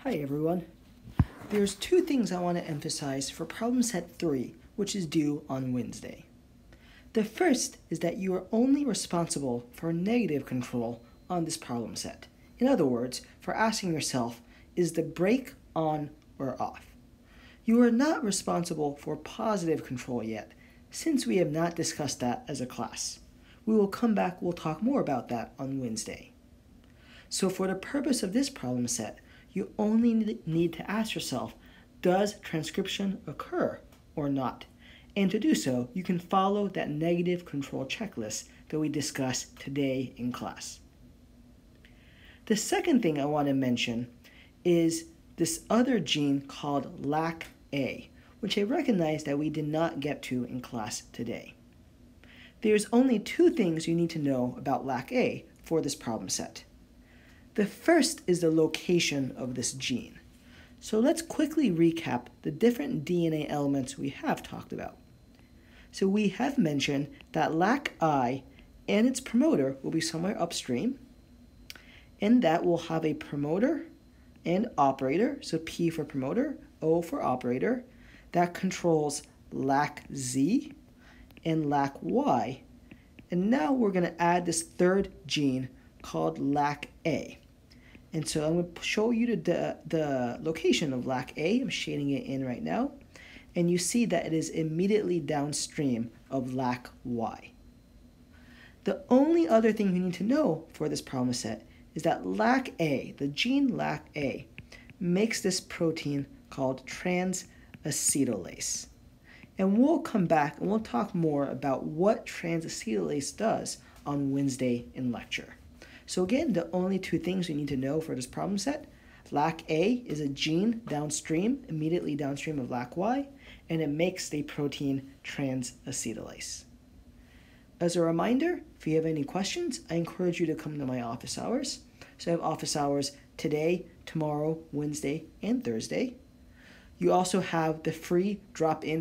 Hi everyone. There's two things I want to emphasize for problem set 3, which is due on Wednesday. The first is that you are only responsible for negative control on this problem set. In other words, for asking yourself, is the brake on or off? You are not responsible for positive control yet, since we have not discussed that as a class. We will come back, we'll talk more about that on Wednesday. So for the purpose of this problem set, you only need to ask yourself, does transcription occur or not? And to do so, you can follow that negative control checklist that we discussed today in class. The second thing I want to mention is this other gene called LAC-A, which I recognize that we did not get to in class today. There's only two things you need to know about LAC-A for this problem set. The first is the location of this gene. So let's quickly recap the different DNA elements we have talked about. So we have mentioned that LAC-I and its promoter will be somewhere upstream, and that will have a promoter and operator, so P for promoter, O for operator, that controls LAC-Z and LAC-Y. And now we're going to add this third gene called LAC-A. And so I'm going to show you the location of LAC-A. I'm shading it in right now. And you see that it is immediately downstream of LAC-Y. The only other thing you need to know for this problem set is that LAC-A, the gene LAC-A, makes this protein called trans-acetylase. And we'll come back and we'll talk more about what trans-acetylase does on Wednesday in lecture. So again, the only two things you need to know for this problem set, LAC-A is a gene downstream, immediately downstream of LAC-Y, and it makes the protein trans-acetylase. As a reminder, if you have any questions, I encourage you to come to my office hours. So I have office hours today, tomorrow, Wednesday, and Thursday. You also have the free drop-in